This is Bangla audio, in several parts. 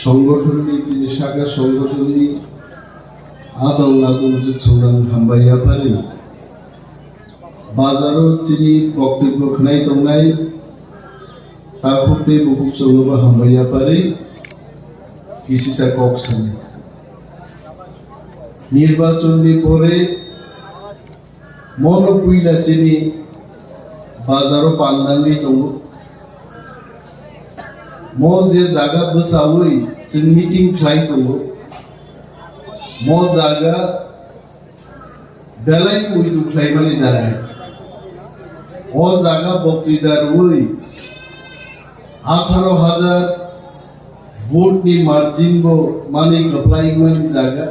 সংগঠনनि যিনি শাখা সংগঠনनि আদল আদল যে চৌরাং হামবাইয়া পারি বাজারও যিনি বক্তব্য খানাই দंनाय তারপরে বহু চৌবা হামবাইয়া পারি কিসিসা কক্সানি নির্বাচনী পরে মনোপুইলা যিনি বাজারও পান্দানি দङ म जे जागा बसावै जों मिटिं खालाय दङ म जागा बेलाय उइदु खालायमानि जागा ओ जागा बक्तृदार वै 18,000 भोटनि मार्जिन बो मानि गप्लायमानि जागा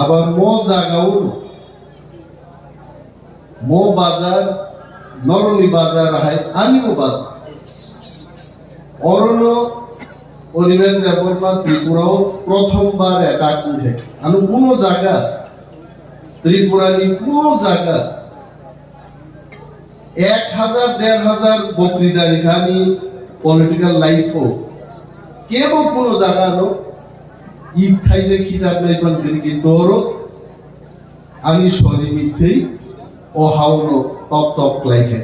आबार म जागाव म बाजार नरनि बाजार हाय आनिबो बाजार অরণ্য অনিমেষ দেববর্মা ত্রিপুরাও প্রথমবার অ্যাটাক উঠে আনো কোনো জায়গা ত্রিপুরানি কোনো জায়গা 1000-1500 বক্তৃতারি খানি পলিটিক্যাল লাইফও কেবল কোনো জায়গা নো ঈদ খাইছে খিদার নাইপান গিরি তোর আমি সরি মিথ্যেই ও হাওনো টপ টপ ক্লাইকে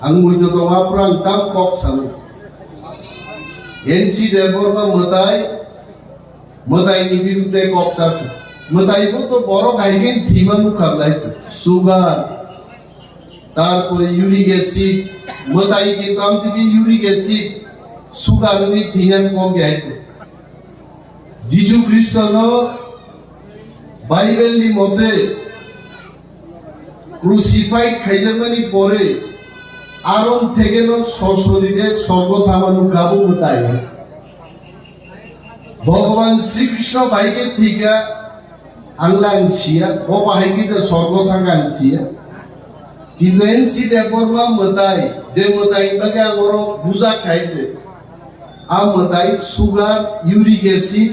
আং মুইতো তোমা প্রাং তাম কক সানো NC Debbarma Matai বিরুদ্ধে কক্তাছে মতাইবো তো বড় গাইগেন থিমানু খাবলাইতো সুগার তারপরে ইউরিক অ্যাসিড মতাই কে তামতিবি ইউরিক অ্যাসিড সুগার নি থিনান কম গাইতো যিশু খ্রিস্ট বাইবেলনি মতে ক্রুসিফাইড খাইজামানি পরে আরম থেকে সশরীরে সর্বথামানু গাবো তাই ভগবান শ্রীকৃষ্ণ বাইকে থিকা আংলাংছিয়া ও বাহাইকিতে সর্বথাঙ্গাংছিয়া কিন্তু এনসি দেববর্মা মতাই যে মতাই বাকে আমর বুঝা খাইছে আ মতাই sugar uric acid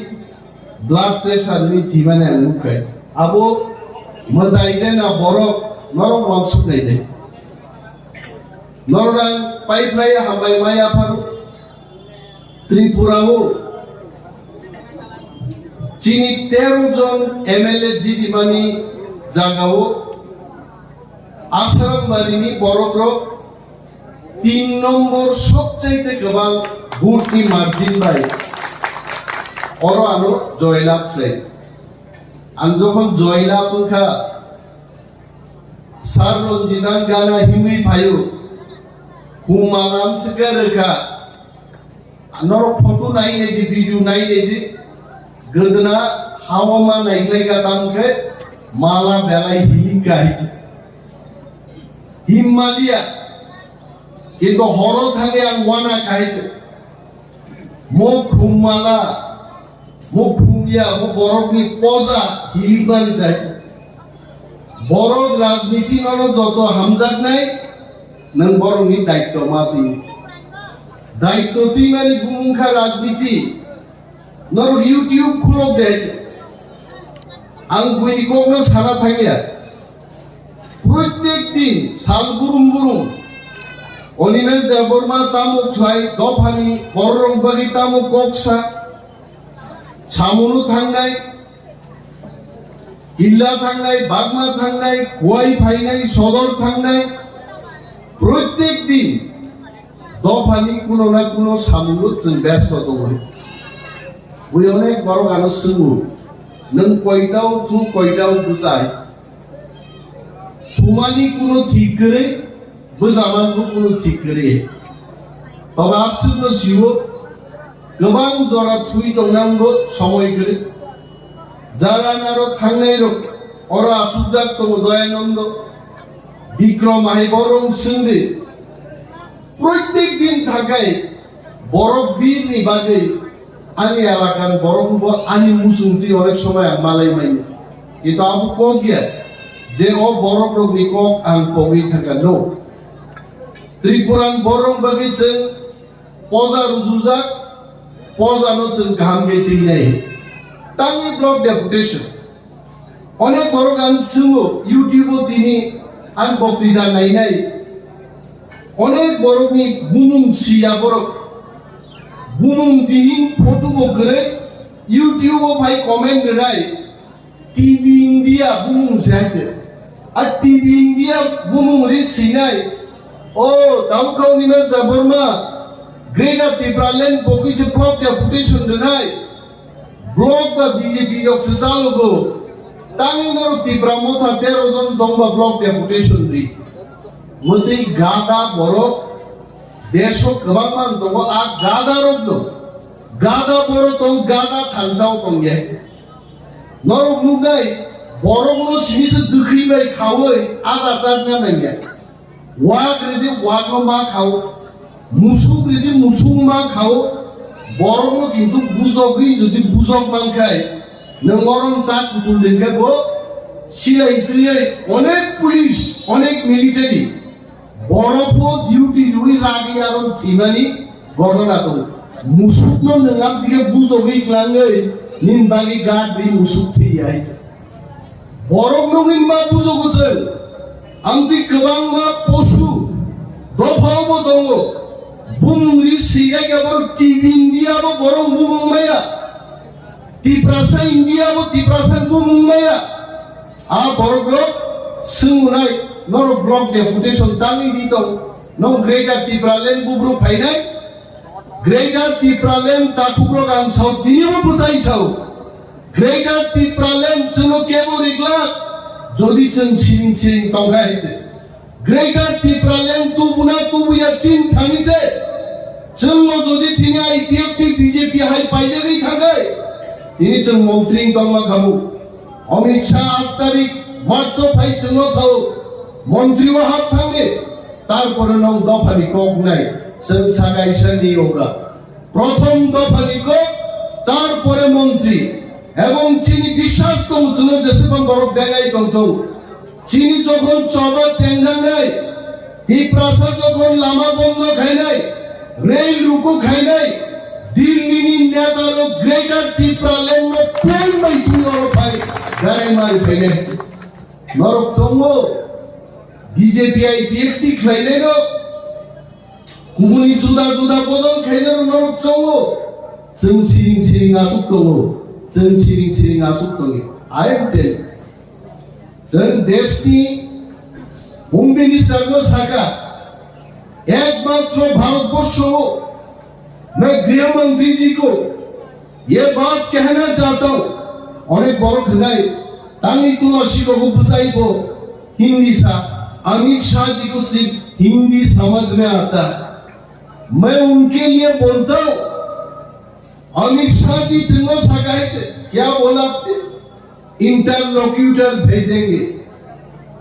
blood pressure নি থিমানে মুখাই আবো মতাই দেন না বড় নরম অংশ নেই দেয় নররাং পাইপ্লাই হামবাই মায়া ফারু ত্রিপুরাও চিনি 13 জন এমএলএ জিদিমানি জাগাও আসারামবাড়িনি বড়গ্রহ 3 নম্বর সবচাইতে গোবাং ভোটনি মার্জিন বাই অর আনো জয়লাভ প্রায় আন যখন জয়লাভ খা সার রঞ্জিতান গানা হিমি ভাইও Kumalam sekarang norok foto naik ni video naik ni gedena hawa mana naik katam ke malah belai hiling kahit Himalaya itu horor thangge ang wana kahit mo kumala mo kumya mo borok ni poza hiling bani jai borok rajniti nono joto hamjak nai nang borongni daitto mati daitto timani bumungkha rajniti nor YouTube khulok deje ang buini kogno sara thangia প্রত্যেক দিন সাল গুরুম গুরুম অনিমেষ দেববর্মা তামো খ্লাই দফানি বড়রংবাগি তামো কক্সা সামনু থাঙ্গাই ইল্লা থাঙ্গাই বাগমা থাঙ্গাই কোয়াই ফাইনাই সদর থাঙ্গাই প্রত্যেক দিন দফানি কোনো না কোনো সামুলো जों ব্যস্ত দङ ওই অনেক বড় গান শুনু নং কয়টাও তু কয়টাও বুঝাই তুমানি কোনো ঠিক করে বুঝামানকো কোনো ঠিক করে তবে আপসুনো জিও गोबां जरा थुई दंनांगौ समय করে যারা নারো থাংনাই রক ওরা আসুজাক দङ দয়ানন্দ বিক্রম আই বরং সিন্ধি প্রত্যেক দিন থাকায় বড় বীর নিবাগে আমি এলাকার বড় আমি মুসুমতি অনেক সময় মালাই মাইনি কিন্তু আবু কগিয়া যে ও বড় রোগনি কক আং পগি থাকা নো ত্রিপুরান বরং বাগিছে পজা রুজুজাক পজানো जों গাম গেতি নাই তানি ব্লক ডেপুটেশন অনেক বড় গান শুনো ইউটিউবও তিনি আন বক্তৃতা নাই অনেক বড় নি গুনুম সিয়া বড় bumung dihin photo bokre YouTube bhai comment rai TV India bumung saite আর TV India bumung ri sinai o damkau ni mer Debbarma Greater Tripura Land pokise block deputation rai block ba BJP yok sesalogo tangi ngoro Tripura motha 13 jon dongba block deputation ri moti gada borok দেশও গোবাং মান দङ आ गादा रोग्नो गादा बरो तङ गादा थांसाव तङ ये नरक नुगाय बरमनो सिमिस दुखैबाय खावै आदा जारना नांगे वाग रेदि वागनो मा खाव मुसुक रेदि मुसुक मा खाव बरमनो किन्तु बुजगै जदि बुजग मानखाय नंगरम ता कुतुल देंगो सिलाई तुयै अनेक पुलिस अनेक मिलिटारि বড়পো ডিউটি রুই রাগি আর থিমানি ঘটনা তো মুসুক নঙ্গাম দিকে বুঝবই ক্লাঙ্গই নিমবাগি গাড বি মুসুক থি আইছে বরক নঙ্গিন মা বুঝগছে আমদি গোবাং মা পশু দফাবো দङ বুমরি সিগাই গাবর টিভি ইন্ডিয়া বো বরং বুমুং মায়া টিপ্রাসা ইন্ডিয়া বো টিপ্রাসা বুমুং মায়া আ বরক Sunai nor block deputation tangi dito no Greater Tripura Land bubru phainai Greater Tripura Land takubrok ang south dinibo busai chau Greater Tripura Land chuno kebo rigla jodi chen siring tongai hite Greater Tripura Land tu buna tu buya chin thangiche chuno jodi thini IPF BJP hai paijagi thangai tini chen mantri tongma khabu Amit Shah 8 tarik marcho phai chuno chau মন্ত্রী হাত থামে তারপরে নং দফানি কক নাই সেন সাগাইসা নিয়োগা প্রথম দফানি কক তারপরে মন্ত্রী এবং চিনি বিশ্বাস করছিল যেসব গরব দেখাই কত চিনি যখন চবা চেঞ্জা নাই ত্রিপুরা যখন লামা বন্ধ খায় নাই রেল রুকু খায় নাই দিল্লি নেতা লোক গ্রেটার ত্রিপুরা ল্যান্ড প্লেন বাই তুই ওর ভাই গাড়ি মারি ফেলে নরক সঙ্গ BJP IPF ti khaile ro kumuni juda bodol khaile ro norok chongo jeng siring asuk tongo jeng siring asuk tongi I am telling jeng desh ni home minister no Sakha एकमात्र भारतवर्ष मैं गृह मंत्री जी को ये बात कहना चाहता हूं अनेक बड़ खनाई तांगी तुलसीकोक बुझाई को हिंदी सा अमित शाह जी को सिर्फ हिंदी समझ में आता है मैं उनके लिए बोलता हूं अमित शाह जी चुनाव सगाए थे क्या बोला आपने इंटरलोक्यूटर भेजेंगे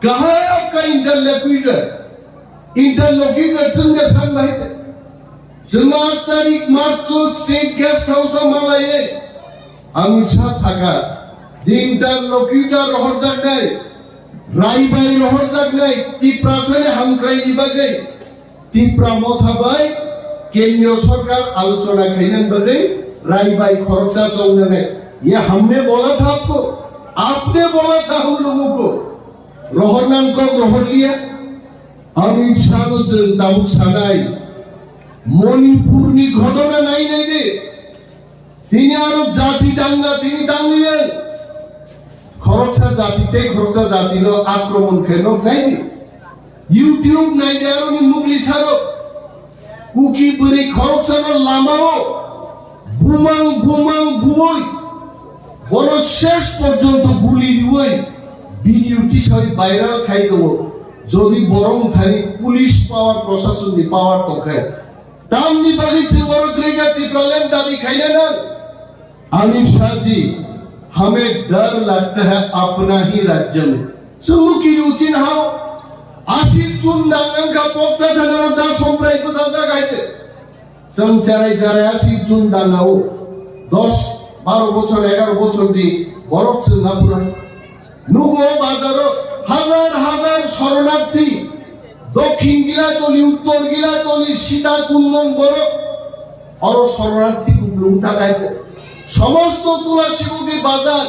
कहां है आपका इंटरलोक्यूटर संजय सान भाई थे 8 तारीख मार्च स्टेट गेस्ट हाउस मला ये अमित शाह सगा जी इंटरलोक्यूटर रहर जागनाय रायबाई रहर जागनाय ত্রিপুরাসনে হামক্রাইনি বাগै ত্রিপুরা মথাবাই केंद्रीय सरकार आलोचना खाइनन बगै रायबाई खरचा चौंगने ये हमने बोला था आपने बोला था हम लोगों को रहर नाम को रहर लिया अमित शाह जों दाबुक सानाय मणिपुरनि घटना नाय नाय दे তিনি আরব জাতি দাঙ্গা তিনি দাঙ্গিলেন খরচা জাতির আক্রমণ খেল নাই ইউটিউব নাই দেয়ারনি মুগলি সারো কুকি বরি খরচার লামাও বুমাং বুবই বড় শেষ পর্যন্ত গুলি দিবই ভিডিওটি সই ভাইরাল খাই দেব যদি বরং থারি পুলিশ পাওয়ার প্রশাসনিক পাওয়ার তখায় तामनी बारी से बड़ो ग्रेटर त्रिपुरा लैंड दाबी खाइले ना अमित शाह जी हमें डर लगता है अपना ही राज्य में सुमुखी रुचि ना हो आशिक चुन दांगन का पोक्ता धनरो दा सोमराय को सबजा गाइते संचाराय जारे आशिक चुन दांगाओ 10-12 বছর 11 বছর দি বরক সিঙ্গাপুর নুগো বাজারো হাজার শরণার্থী দক্ষিণ গিলাতলি উত্তর গিলাতলি সীতা কুন্দন বড় আর শরণার্থী কুবলুম থাকাইছে সমস্ত তুলাসিকোকের বাজার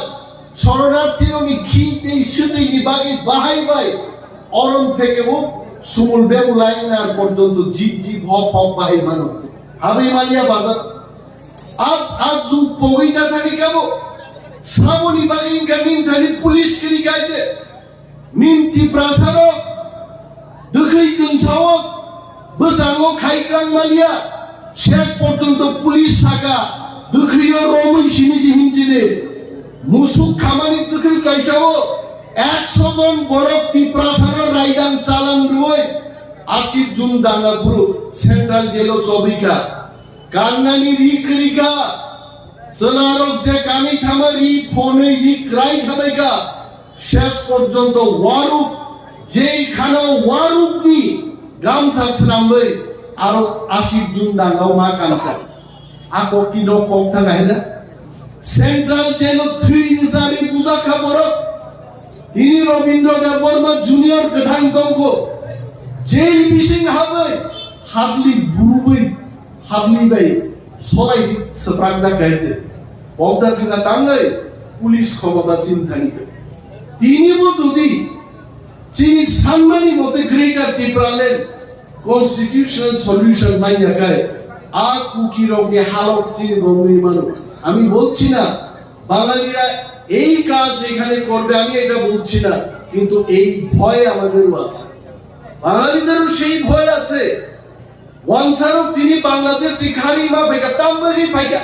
শরণার্থীর উনি খিতে ইস্যুতে নিবাগে বাহাই বাই অরণ থেকে ও সুমুল বেমুলাইনার পর্যন্ত জিপ হপ বাহাই মানতে হাবি মালিয়া বাজার आज पगैता थानी केबो साबनी बागिन का नीम थानी पुलिस के निकायते नीम त्रिपुरा सारो दुखै कुंसाओ बसांगो खाइकां मालिया शेष पर्यंत पुलिस साखा दुखैयो रोमन सिनिजि हिंजिने मुसुक खामानि दुखै काइसाओ 100 जन बरफ त्रिपुरा सारो रायदां चालां रुय 80 जुन दांगापुरु सेंट्रल जेलो चौबिका कान्नानि रिक्रिका सलारक जे कानी थामा रि फोनै रि क्राइ थामाइका शेष पर्यंत वारुक जे खाना वारुकनि गामसा स्नामै आरो 80 जुन दांगाव मा कानका आको किनो कक थांगा हेदा सेंट्रल जेलो थुइ नुजारि बुजा खबरक इनि रविन्द्र देबबर्मा जूनियर गथां दंको जेल बिसिं हाबै हाबलि बुरुबै हाबलि बाय सलाय सप्राक जाकायते बौद्ध थांगा तांगै पुलिस खमता चिन्तानिके तिनिबो जुदि चिनि सानमानि मते ग्रेटर त्रिपुरालेण्ड कन्स्टिट्यूशनल सल्यूशन माइयाकाय आ কুকিরকনি হালত চিনি গমই মানো আমি বলছি না বাঙালিরা এই কাজ এখানে করবে আমি এটা বলছি না কিন্তু এই ভয় আমাদেরও আছে বাঙালিদেরও সেই ভয় আছে ওয়ানসারক তিনি বাংলাদেশ ইখারি মা বেকা তাম্বরি পাইকা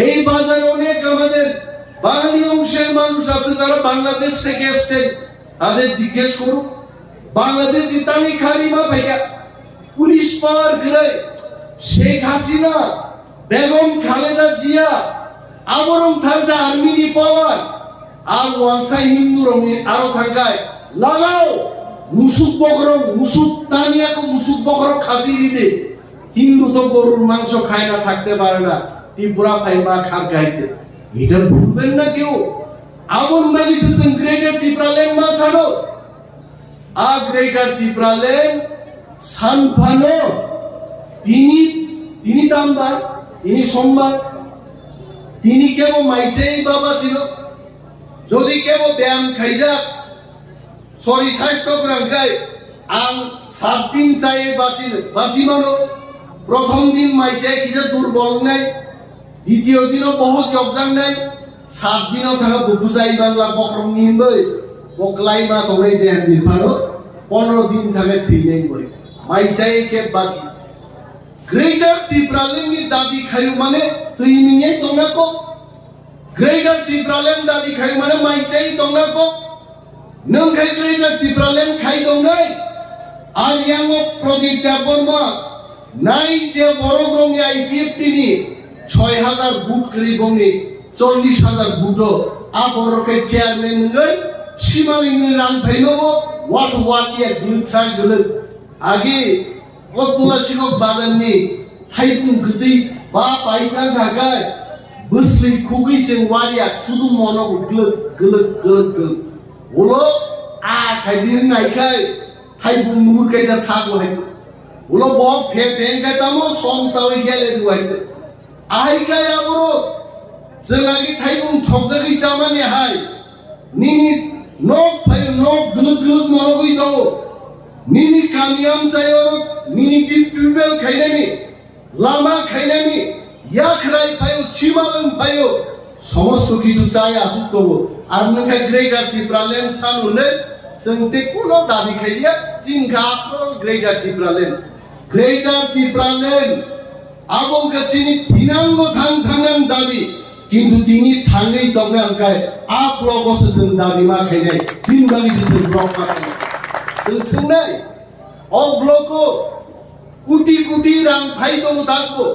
এই বাজারে অনেক আমাদের বাঙালি অংশের মানুষ আছে যারা বাংলাদেশ থেকে এসেছেন তাদের জিজ্ঞেস করুন বাংলাদেশ ইতালি খারি মা বেকা পুলিশ পাওয়ার ঘরে শেখ হাসিনা বেগম খালেদা জিয়া আবরং থানসা আর্মিনি পাওয়ার আর ওয়ানসাই হিন্দু রঙের আরো থাকায় লাগাও মুসুক বকরং মুসুক তানিয়াকে মুসুক বকরং খাসি দিতে হিন্দু তো গরুর মাংস খায় না থাকতে পারে না ত্রিপুরা ফাইবা খার গাইছে এটা ভুলবেন না কেউ আমন মালিসেন গ্রেটার ত্রিপুরাল্যান্ড মা সানো আ গ্রেটার ত্রিপুরাল্যান্ড সানফানো তিনি দামদার তিনি সম্মান তিনি কেবল মাইচেই বাবা ছিল যদি কেবল ব্যায়াম খাইজা সরি স্বাস্থ্য প্রাঙ্কায় আং 7 দিন চাই বাঁচি মানো প্রথম দিন মাইচে কিজে দুর্বল নাই দ্বিতীয় দিনও বহুত জবজাং নাই 7 দিনও থাকা বুবুসাই বাংলা বকরম নিনবই বকলাই মা তোমরাই দেহ নির্মাণও 15 দিন থাকে থিলেই বই মাইচাই কে বাঁচি গ্রেটার ত্রিপুরাল্যান্ড দাবি খায়ু মানে তুই নিয়ে তোমরা কো গ্রেটার ত্রিপুরাল্যান্ড দাবি খায়ু মানে মাইচাই তোমরা কো नों खाय ग्रेटार ত্রিপুরাল্যান্ড খাই दं नै आर यांगो प्रदीप देबबर्मा नाइ जे बरो गंनि आईपीएफटी नि 6000 बुट करि गंनि 40000 बुट आ बरके चेयारमैन नै सिमालिनि रान फैनोबो वास वाटिया ग्लुसा गले आगे ओ तुलासिकक बागाननि थाइपुं गदै बा पाइका गागाय बुस्लि खुगै जों वारिया थुदु मनो गलक गलक गलक गलक उलो आ खाइदिन नाइखाय थाइबुं नुर कैसा थागो हाय उलो बक फे बें गातामो सम सावै गेले दुहाय आहायखाय आबरो जोंगागि थाइबुं थगजागि जामानि हाय निनि नक फाय नक गलक गलक मनगै दङ निनि कामियाम जायो निनि टिउबवेल खायनानि लामा खायनानि याखराय फायो सिमालং फायो समस्त কিছু চাই আসুক তবো আর নখাই গ্রেটার ত্রিপুরাল্যান্ড সানুলে जोंते কোনো দাবি খাইয়া চিনখা আসল গ্রেটার ত্রিপুরাল্যান্ড আবং কাচিনি থিনাঙ্গ থাং দাবি কিন্তু তিনি থাঙ্গেই তংনা আনকায় আপ লগসে जों দাবি মা খাইনাই তিন দাবি जों ব্লক পাচ্ছি जों सोंनाय অ ব্লকও কোটি কোটি রাং ফাই দङ থাকবো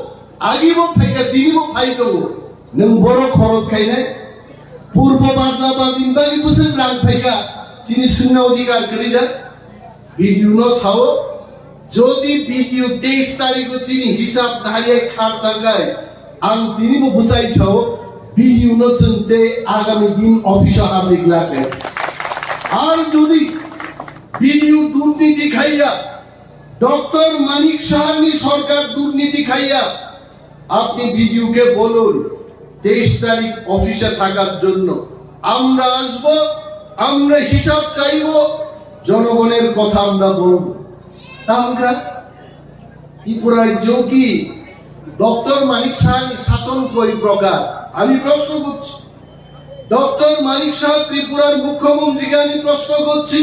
আগিবো ফাইকা দিনিবো ফাই দङ नों बरो खरस खायनाय पूर्व बादला बादिनबारि बोसोर रां फाइका चिनि सुंना अधिकार करिदा भिडियो न साव যদি भिडियो 23 तारिखको चिनि हिसाब नाहाय खार थांगाय आं दिनिबो बुसाइ छाव भिडियो न जोंते आगामी दिन अफिस हाबरिक लागे আর যদি भिडियो दुर्नीति खाइया डॉक्टर मानिक साहानि सरकार दुर्नीति खाइया আপনি ভিডিওকে বলুন 23 তারিখ অফিসে থাকার জন্য আমরা আসব আমরা হিসাব চাইব জনগণের কথা আমরা বলব আমরা ত্রিপুরার যোগী ডক্টর মানিক সাহার শাসন কই প্রকার আমি প্রশ্ন করছি। ডক্টর মানিক সাহা ত্রিপুরার মুখ্যমন্ত্রীকে আমি প্রশ্ন করছি,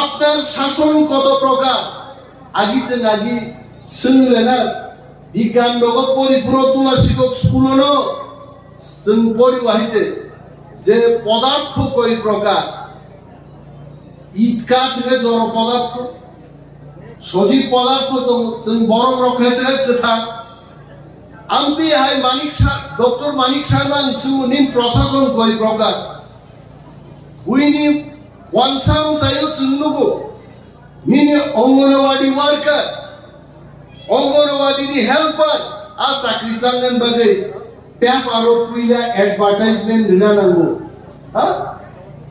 আপনার শাসন কত প্রকার? আগিছে নাগি শুনলে না বিজ্ঞান জগৎ পরিপূর্ণ তুলাসিকক স্কুলনো जों পরিবাহিছে যে পদার্থ কই প্রকার। ইট কাঠ থেকে জড় পদার্থ, সজীব পদার্থ তো जों বরং রক্ষেছে কথা আমতি হাই মানিক শাহ ডক্টর মানিক শাহমান সুনিন প্রশাসন কই প্রকার। উইনি ওয়ানসাম সাইও চুন্নুগো নিনি অঙ্গনওয়াড়ি ওয়ার্কার, অঙ্গনওয়াড়িনি হেল্পার আ চাকরি চাঙ্গেন বাগে পেপারও পুইলা অ্যাডভার্টাইজমেন্ট দিনা নাঙ্গো। হ্যাঁ,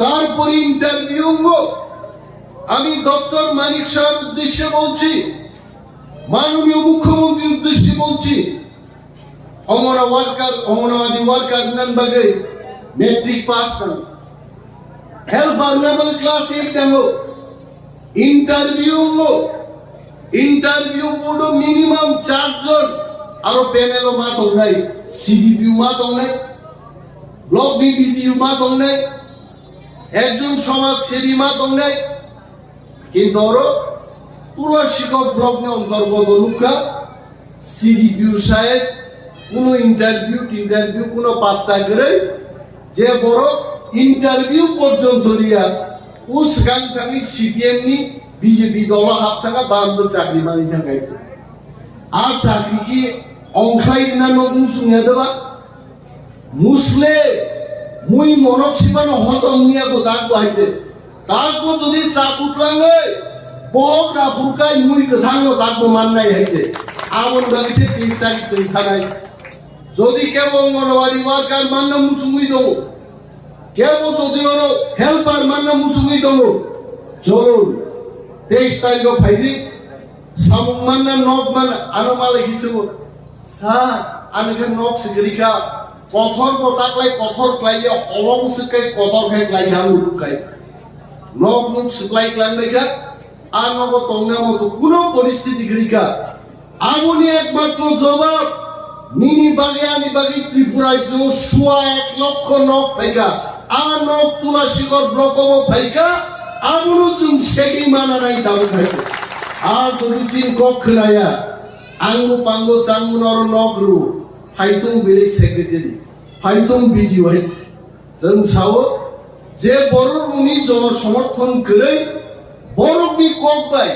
তারপরে ইন্টারভিউ আমি ডক্টর মানিক শাহর উদ্দেশ্যে বলছি, মাননীয় মুখ্যমন্ত্রীর উদ্দেশ্যে বলছি, অঙ্গনওয়াড়ি ওয়ার্কার নান বাগে মেট্রিক পাস করেন, হেল্পার লেভেল ক্লাস 8 দেবো, ইন্টারভিউ বোর্ড মিনিমাম 4 জন আরো প্যানেলও মা দং নাই, সিডিপিউ মা দং নাই, ব্লক বিবিডিউ মা দং নাই, একজন সমাজ সেবী মা দং নাই। কিন্তু ওরা তুলাসিকক ব্লক নে অন্তর্গত লুকা সিডিপিউ সাহেব কোনো ইন্টারভিউ কোনো পাত্তা করে যে বড় ইন্টারভিউ পর্যন্ত দিয়া উস গান থাকি সিপিএম নি বিজেপি দল হাত থাকা বাঞ্চল চাকরি মানি থাকাইতে আর চাকরি কি অংখাই না নতুন শুনিয়া দেবা মুসলে মুই মনক সিমানো হজম নিয়া গো দাগ বাহিতে তারপর যদি চাকুট লাগে বক না ফুরকাই মুই থাকলো তারপর মান নাই হাইতে আমন লাগিছে 30 তারিখ থানায় যদি কেবল অঙ্গনওয়াড়ি ওয়ার্কার মান্য মুসুমুই দেবো, কেবল যদি ওর হেল্পার মান্য মুসুমুই দেবো, চলুন 23 তারিখ ফাইদি সামুক মান্য নক মান আনো মালে কিছু স্যার আমি খান নক সিগরিকা কথর তাকলাই কথর ক্লাইয়া অলং সিকাই কথর খাই ক্লাই হামু লুকাই নক মুখ সিকলাই ক্লাই লেখা আর নব তঙ্গা মতো কোনো পরিস্থিতি গরিকা আগুনি একমাত্র জবাব মিনি বাগিয়ানি বাগি ত্রিপুরায় যে 1 লক্ষ নক ফাইকা আর নক তুলাসিকর ব্লকও ফাইকা আগুনো চুন সেগি মানা নাই দাও খাইছে আর যদি চিন কক্ষ নাইয়া আঙ্গু পাঙ্গু চাঙ্গু নর নগরু ফাইতুং বিলি সেক্রেটারি ফাইতুং ভিডিও হয় जों সাও যে বড় উনি জন সমর্থন করে বড় বি কোকবাই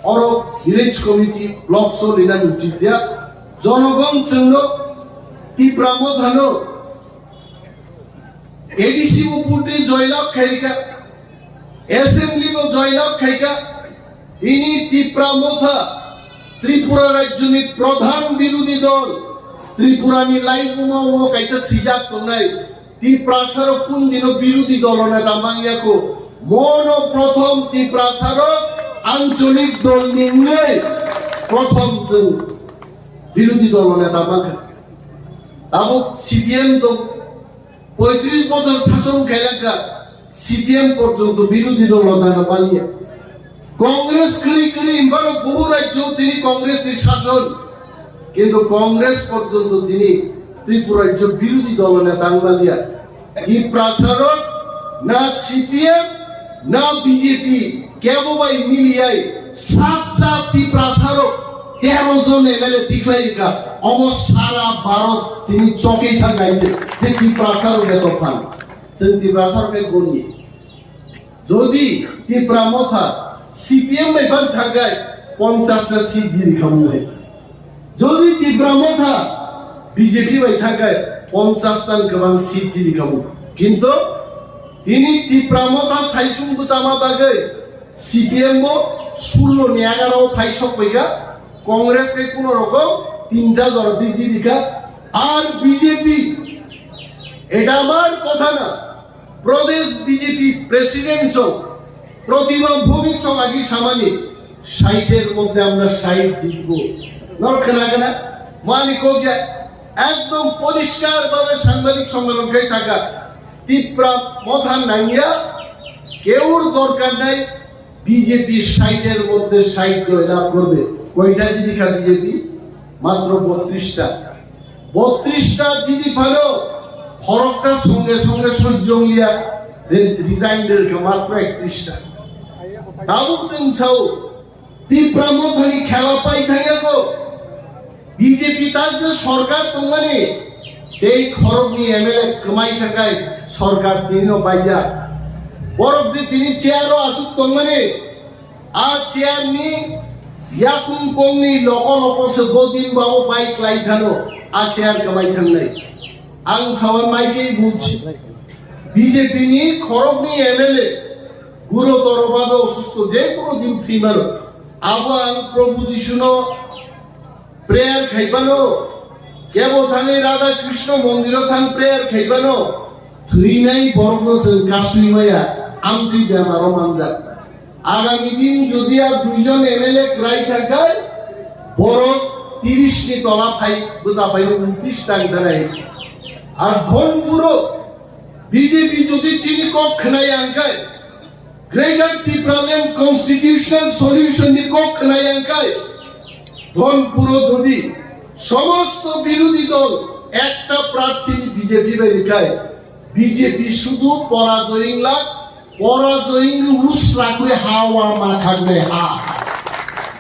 অর ভিলেজ কমিটি ব্লক সো লিনা উচিত দিয়া জনগণ চন্দ্র তীব্রামধান এডিসি উপরে জয়লাভ খাইকা অ্যাসেম্বলি জয়লাভ খাইকা ইনি তীব্রামথা ত্রিপুরা রাজ্যনি প্রধান বিরোধী দল ত্রিপুরানি লাইভ উমা কাইসা সিজাক তংনাই তীব্রাসার কোন দিন বিরোধী দল নেতা মাঙ্গিয়াকো মন প্রথম তীব্রাসার আঞ্চলিক দল নিয়ে প্রথম বিরোধী দল নেতা মাঙ্গা তাও সিপিএম তো 35 বছর শাসন খেলাকা সিপিএম পর্যন্ত বিরোধী দল নেতা পালিয়া কংগ্রেস করি ইম্বারো বহু রাজ্য তিনি কংগ্রেসের শাসন কিন্তু কংগ্রেস পর্যন্ত তিনি ত্রিপুরা রাজ্য বিরোধী দল নেতা আঙ্গালিয়া এই প্রচারক না সিপিএম না বিজেপি কেবল মিলিয়াই 7টি প্রচারক 13 জন এমএলএ টিকলাইকা অলমোস্ট সারা ভারত তিনি চকে থাকাইছে যে কি প্রচারক এত ফান চিন্তি প্রচারকে গড়ি যদি তীব্রামথা সিপিএম এবার থাকায় 50টা সিট জিরি খামু যদি তীব্রামথা বিজেপি বাই থাকায় 50টান গোবাং সিট জিরি খামু কিন্তু তিনি তীব্রামথা সাইসুং বুচামা বাগে সিপিএম ও 16 নি 11 ফাইসক কইগা কংগ্রেস কে কোন রকম 3টা জনতি জিরিকা আর বিজেপি এটা আমার কথা না প্রদেশ বিজেপি প্রেসিডেন্ট প্রতিমা ভৌমিক আগে সামানি 60-এর মধ্যে আমরা 60 জিতব নরখানা কেনা মালিক গিয়া একদম পরিষ্কার ভাবে সাংবাদিক সম্মেলন খাই থাকা তীব্রা মথান নাইয়া কেউর দরকার নাই বিজেপি 60-এর মধ্যে 60 জয়লাভ করবে কয়টা জিনিকা বিজেপি মাত্র 32টা যদি ভালো খরচটার সঙ্গে সঙ্গে সহ্যলিয়া রিজাইনের মাত্র 31টা তাবুক जों साव ত্রিপুরামথানি খেলা পাই থাকেগো বিজেপি তার যে সরকার তোমানে এই খরচনি এমএলএ কমাই থাকায় সরকার তিনও বাইজা বরফ যে তিনি চেয়ারও আসুক তোমানে আর চেয়ার নি ইয়াকুম কোমনি লকলকসে গদিন বাবু বাইক লাইথানো আর চেয়ার কমাই থাকনাই आं सावन माइके बुझी बीजेपी नि खरबनि एमएलए गुरुतरभावे असुस्थ जे कोनो दिन थैमारो आबो आं प्रभु जिशुनो प्रेयार खाइबानो केबो थाङै राधा कृष्ण मन्दिराव थां प्रेयार खाइबानो थैनाय बरफनो जों गासैमाया आंनि बेमाराव मानजा आगामी दिन যদি আর দুইজন এমএলএ রাই থাকায় বরফ 30 नि तला थाइ बुझाबायनो 29 टाइम दाराय আর ধনপুরো বিজেপি যদি চিনি কক্ষনাই আঙ্কায় গ্রেটার ত্রিপুরাল্যান্ড কনস্টিটিউশনাল সলিউশন নি কক্ষনাই আঙ্কায় ধনপুরো যদি সমস্ত বিরোধী দল একটা প্রার্থী বিজেপি বেরিকায় বিজেপি শুধু পরাজয়িং উসরা করে হাওয়া মাখাবে হা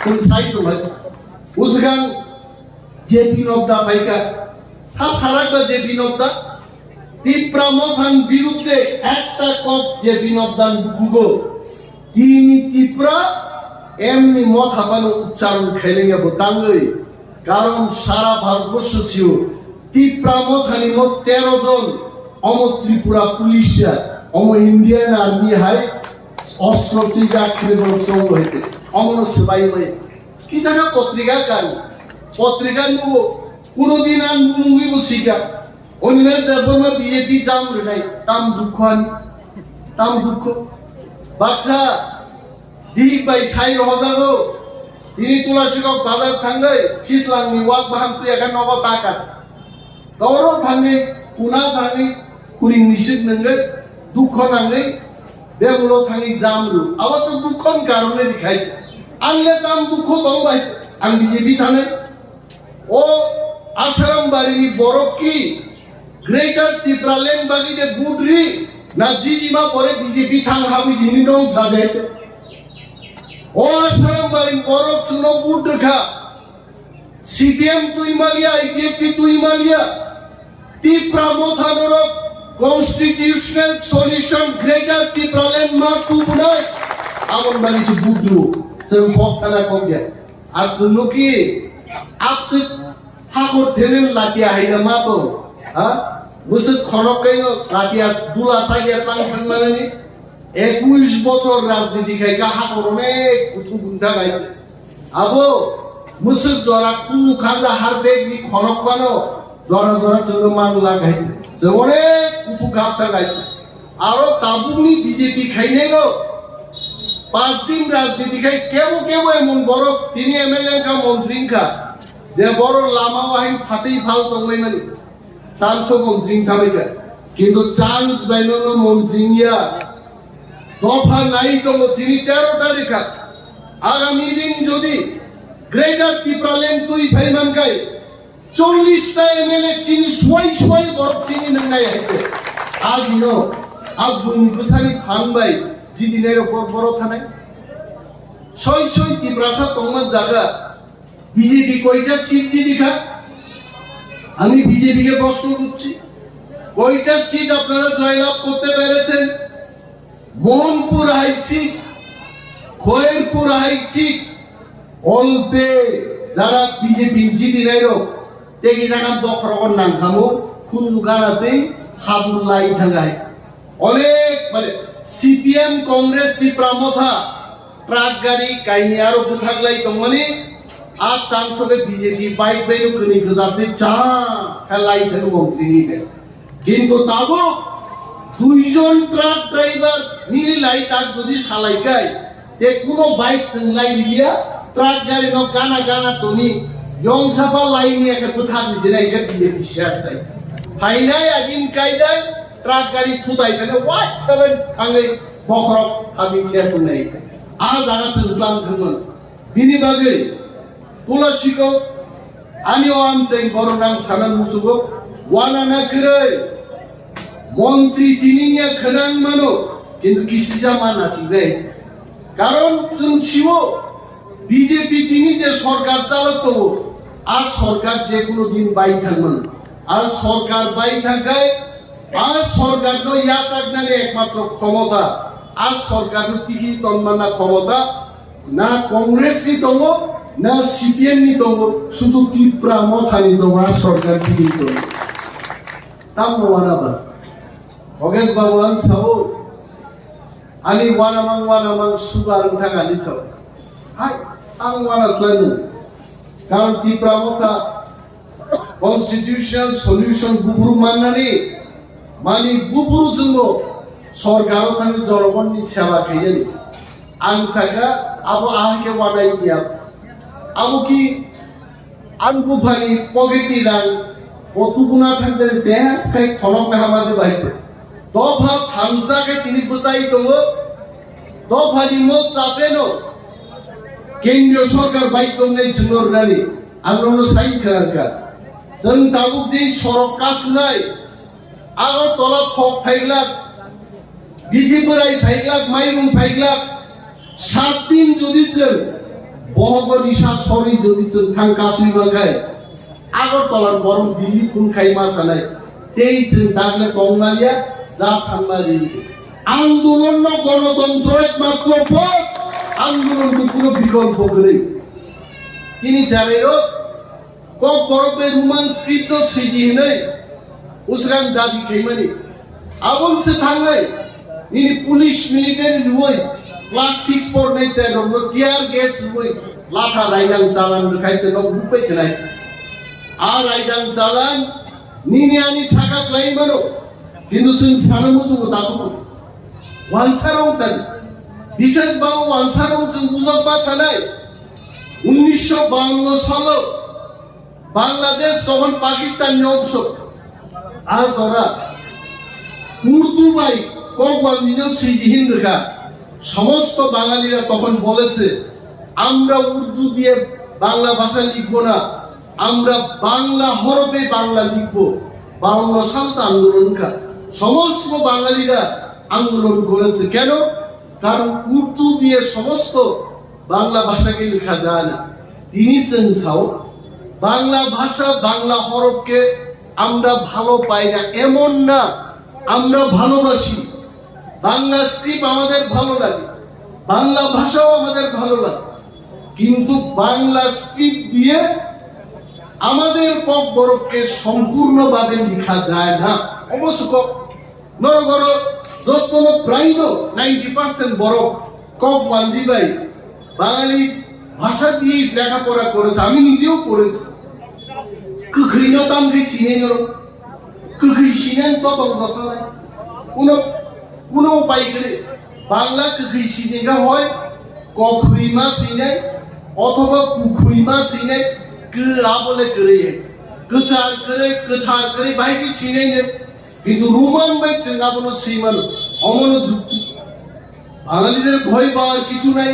কোন সাইড হয় উসগান জেপি নবদা পাইকা সাসারাগা যে বিনোদা ত্রিপুরামথান বিরুদ্ধে একটা কক যে বিনোদান গুগো তিনি ত্রিপুরা এমনি মথাবানো উচ্চারণ খেলেঙ্গে বোতাঙ্গই কারণ সারা ভারতবর্ষ ছিল ত্রিপুরামথানি মত 13 জন অম ত্রিপুরা পুলিশরা অম ইন্ডিয়ান আর্মি হাই অস্ত্র টিকা খেলে বলছং হইতে অমন সবাই হই কি জায়গা পত্রিকা নুবো কোনদিন আর মুঙ্গি বসিকা অনিমেষ দেববর্মা বিজেপি জাম রেনাই তাম দুঃখ বাচ্চা দিক বাই সাই রজাগো তিনি তুলাসিকক বাজার থাঙ্গাই খিসলাংনি ওয়াক বাহাম তুই একা নব টাকা দৌড় থাঙ্গি কুনা থাঙ্গি কুরিং নিষেধ নঙ্গै দুঃখ নাঙ্গै বেগুলো থাঙ্গি জামরু আবার তো দুঃখন কারণে দেখাই আনলে তাম দুঃখ দংবাই আং বিজেপি থানে ও आसाराम बारिनि बरफ की ग्रेटर ত্রিপুরাল্যান্ড बागिदे बुद्री ना जिदिमा परे बीजेपी थां हाबि दिनि दं साजे ओ आसाराम बारिनि बरफ सुनो बुद्रखा सीपीएम तुइमालिया आईपीएफ तुइमालिया ত্রিপুরামথাनर कन्स्टिट्यूशनल सल्यूशन ग्रेटर ত্রিপুরাল্যান্ড मा तुबुनाय आमन बारिनि बुद्रु जों फक्ताना कमगे आर जोंनो की आपसे ঠাকুর ঠেলেন লাটিয়া হাইনা মাতো হ্যাঁ মুসে খনকাই লাটিয়া দুলা সাইয়া পাং থাকমানি 21 বছর রাজনীতি খাই কাহা করনে কুতু গুন্ডা গাইছে আবো মুসে জরা কু খাজা হারবে কি খনকবানো জরা চলো মান লাগাইছে যে অনেক কুতু গাছটা গাইছে আরো তাবুনি বিজেপি খাইনে গো 5 দিন রাজনীতি খাই কেউ এমন বড় তিনি এমএলএ কা মন্ত্রী কা যে বড় লামা বাহিনী ফাতেই ফাল তংলাই মানে চান্স মন্ত্রী থামিকা কিন্তু চান্স বাইনো মন্ত্রীয়া দফা নাই তো তিনি 13 তারিখা আগামী দিন যদি গ্রেটার ত্রিপুরাল্যান্ড তুই ফাইমান গাই 40টা এমএলএ চিনি সবাই বড় চিনি নাঙ্গাই হাইতে আজনো আবুনি কুসানি ফানবাই জিদিনের উপর বড় থানায় ছয় ত্রিপুরাসা তংমান জায়গা বিজেপি কয়টা সিট দিখা আমি বিজেপি কে প্রশ্ন করছি কয়টা সিট আপনারা জয়লাভ করতে পেরেছেন মোহনপুর হাই সিট খয়েরপুর হাই সিট অল্পে যারা বিজেপি জিদি নাইরো তেগি জায়গা বখরগর নাম খামো খুনজু গানাতেই হাবুল্লাই ঢাঙ্গাই অনেক মানে সিপিএম কংগ্রেস ত্রিপুরামথা ট্রাক গাড়ি কাইনি আরো থাকলাই তো মানে आज चांस होगे बीजेपी बाइक बेनो कनी गजाते चा खेलाई फेर मंत्री निबे किन्तु ताबो दुइजन ट्राक ड्राइवर मिली लाई ताक जदि सालाइकाय ते कोनो बाइक थंगलाई लिया ट्राक गाड़ी न गाना तोनी यं साफा लाइनि एक कथा दिसिना एक बीजेपी शेयर साइ फाइनाय आगिन कायदाय ट्राक गाड़ी थुदाय फेर वाट सेवन थाङै बखरक हाबि शेयर सुनाय आ जागा सल्लाम थांगोन बिनि बागै Tulasikok ani o Amchaio borong sanan musugo wana na kere মন্ত্রী তিনি নিয়ে খেলান মানো কিন্তু কৃষি জামান আসিবে কারণ ছিল বিজেপি তিনি যে সরকার চালাতো আর সরকার যে কোনো দিন বাই থাকবেন আর সরকার বাই থাকায় আর সরকার তো ইয়াসাগনালে একমাত্র ক্ষমতা আর সরকার টিকি তন্মানা ক্ষমতা না কংগ্রেস নি তঙ্গ না সিপিএম নি তঙ্গ শুধু ত্রিপুরা মথানি তঙ্গ আর সরকার টিকি তঙ্গ তাম ওয়ানা বাস Oges bawan sao, ani wanamang sugar entah ani sao. Hai, ang wana selalu. Kalau di pramota constitution solution buburu mana ni, mani buburu jenggo, sorgaro tani jorogon ni siapa kaya ni. Ang Sakha, abu ahke wana ini ab, abu ki anku bhani pogeti rang, otu guna thangte deh kai khonok na hamade baik. দফা থামসাকে তিনি বুঝাই দেব দফা নিমো চাপে নো কেন্দ্রীয় সরকার বাইকম নেই জুনোর রানি আমরা সাইন খারকা जों दाबुक जे सरक कासुनाय आगर तला थक फाइग्लाक बिदि बोराय फाइग्लाक माइरुं फाइग्लाक 7 दिन যদি जों बहगरिसा सरि যদি जों थां कासुइ बाखाय आगर तलार गरम दिल्ली कुन खाइमा सानाय तेई जों दागले तंगालिया যা সামনে আন্দোলন গণতন্ত্র একমাত্র পথ আন্দোলন কোনো বিকল্প করে তিনি জানেন কোকবরকে রোমান স্ক্রিপ্ট সিডি নেই উসরাং দাবি খাইমানি আবল সে থাঙ্গাই ইনি পুলিশ মিলিটারি লুই ক্লাস 6 ফর নেই সেরো টিয়ার গ্যাস লুই লাঠা রাইদাং চালান খাইতে ন রূপে নাই আর রাইদাং চালান নিনি আনি ছাকা ক্লাইমানো কিন্তু जों সারা মুজুগো দাবো ওয়ানসারং চাই বিশেষ বাবু ওয়ানসারং जों বুঝবা সানাই 1952 সালে বাংলাদেশ তখন পাকিস্তানের অংশ আর ওরা উর্দু বাই কোকবান্দিনো সিদিহিন রেখা সমস্ত বাঙালিরা তখন বলেছে আমরা উর্দু দিয়ে বাংলা ভাষা লিখব না আমরা বাংলা হরফে বাংলা লিখব 52 সাল আন্দোলন কা সমস্ত বাঙালিরা আন্দোলন করেছে কেন কারণ উর্দু দিয়ে সমস্ত বাংলা ভাষাকে লেখা যায় না তিনি চেনছাও বাংলা ভাষা বাংলা হরফকে আমরা ভালো পাই না এমন না আমরা ভালোবাসি বাংলা স্ক্রিপ্ট আমাদের ভালো লাগে বাংলা ভাষাও আমাদের ভালো লাগে কিন্তু বাংলা স্ক্রিপ্ট দিয়ে আমাদের কোকবরককে সম্পূর্ণভাবে লেখা যায় না অবশ্য নরগর যতন প্রায় 90% বরক কক বান্দিবাই বাঙালি ভাষা দিয়ে লেখাপড়া করেছে আমি নিজেও করেছি কখনো তামকে চিনে নর কখই চিনেন তো দশলাই কোনো উপায় করে বাংলা কখই চিনেগা হয় কখইমা চিনে অথবা কুখইমা চিনে বলে করে গোচার করে গোথার করে বাইকে চিনে নেন কিন্তু রোমান বাই চেঙ্গাবনো সেইমান অমনোযুক্তি বাঙালিদের ভয় পাওয়ার কিছু নাই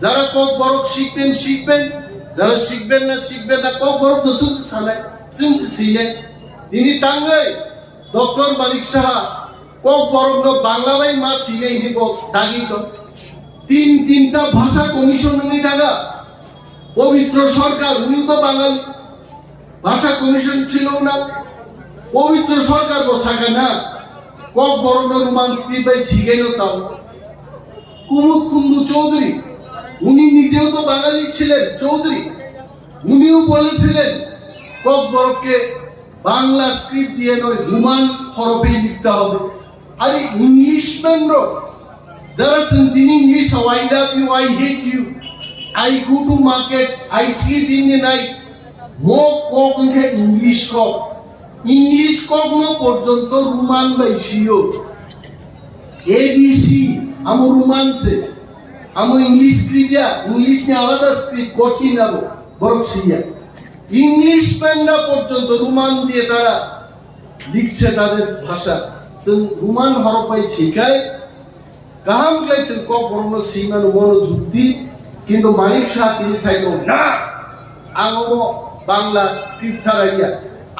যারা কোকবরক শিখবেন যারা শিখবেন না কোকবরক তো চলতে সানায় চলছে সেইনে তিনি টাঙ্গাই ডক্টর মালিক সাহা কোকবরক বাংলা বাই মা সিনে হিব দাগিত তিনটা ভাষা কমিশন উনি দাগা পবিত্র সরকার উনি তো বাঙালি ভাষা কমিশন ছিল না পবিত্র সরকার বসাকা না কোকবরক রোমান স্ক্রিপ্ট বাই শিখেনো চাও কুমুদ কুন্দু চৌধুরী উনি নিজেও তো বাঙালি ছিলেন চৌধুরী উনিও বলেছিলেন কোকবরককে বাংলা স্ক্রিপ্ট দিয়ে নয় রোমান হরফে লিখতে হবে আরে ইংলিশম্যানরা যারা তিনি English I love you I hate you I go to market I sleep in the night মো কোককে ইংলিশ কক ন পর্যন্ত রোমান বাইশিও এবিসি আমো রোমানসে আমো ইংলিশ ক্রিয়া ইংলিশ নে আলাদা স্ক্রিপ্ট কঠিন আবো বরকসিয়া ইংলিশ পেন্ডা পর্যন্ত রোমান দিয়ে তারা লিখছে তাদের ভাষা রোমান হরফাই শিখায় কাহাম গাইছেন কোকবরক সীমান মনোযুক্তি কিন্তু মানিক শাহ তিনি চাইতো না আঙো বাংলা স্ক্রিপ্ট ছাড়াইয়া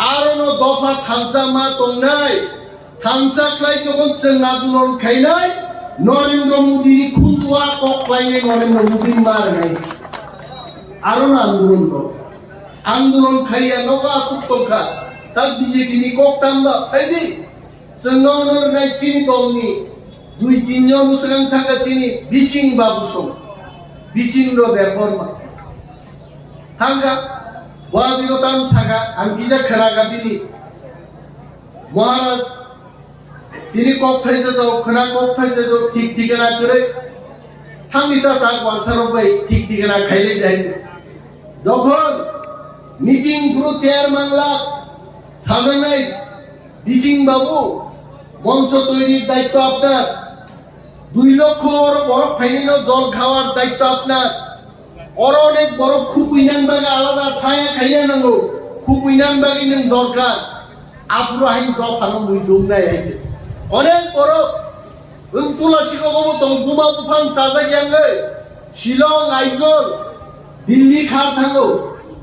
আর অন্য দফা থামসা মা তংনাই থামসা ক্লাই যখন जों আন্দোলন খাইনাই নরেন্দ্র মোদী খুঁজুয়া ককলাইনে নরেন্দ্র মোদী মারনাই আরো আন্দোলন কর আন্দোলন খাইয়া নবা সুতংখা তা বিজেপি নি ককতামবা ফাইদি जों ননর নাই চিনি দলনি দুই তিনজন মুসলিম থাকা চিনি বিচিং বাবুসং বিচিন্দ্র দেববর্মা থাঙ্গা ওয়াদিগতাম সাগা আঙ্কিজা খেলাগা দিনি মহারাজ তিনি ককথাইতে যাও খনা ককথাইতে যাও ঠিক ঠিকানা করে থামিতা তাক ওয়ানসারো বাই ঠিক ঠিকানা খাইলে যাই যখন মিটিং পুরো চেয়ারম্যানলা সাজানাই বিচিং বাবু মঞ্চ তৈরির দায়িত্ব আপনার 2 লক্ষ বরফ ফাইনাল জল খাওয়ার দায়িত্ব আপনার और অনেক বড় খুকুইনান বাগে আলাদা ছায়া খাইয়া নাঙ্গো খুকুইনান বাগে নেন দরকার আপরো হাই দফানো মুই দুমনাই আইতে অনেক বড় তুলাসিকক তো গুমা তুফান চাজা গিয়াঙ্গে শিলং আইজল দিল্লি খার থাঙ্গো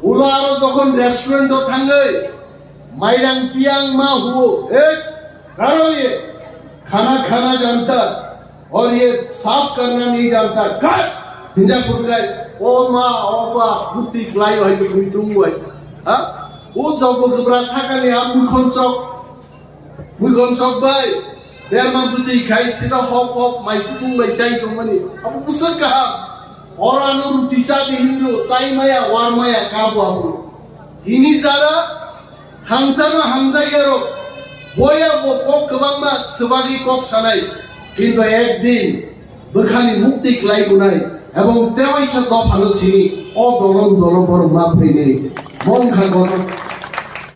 ওলা আরো যখন রেস্টুরেন্ট থাঙ্গে मायरां पियांग माँ हुओ करो ये खाना खाना जानता और ये साफ करना नहीं जानता कर हिंजापुर गए ओ माँ ओ बा बुद्धि क्लाई है कि कोई तुम हुआ हाँ वो जब तो बड़ा साका ने आप मुखन चौक भाई देर माँ बुद्धि खाई सीधा हॉप हॉप माई तुम भाई चाहिए तो मनी अब पुस्तक कहा और आनो रुटी चाहते हिंदू चाय माया वार माया काबू आपको इन्हीं ज़रा थांसानो हामजायारो बया कक गोबांमा सबागि कक सानाय किन्तु एकदिन बोखानि मुक्ति खालायबोनाय एबं तेबायसा दफानो सिनि अदलन दलबर मा फैनाय मन खागन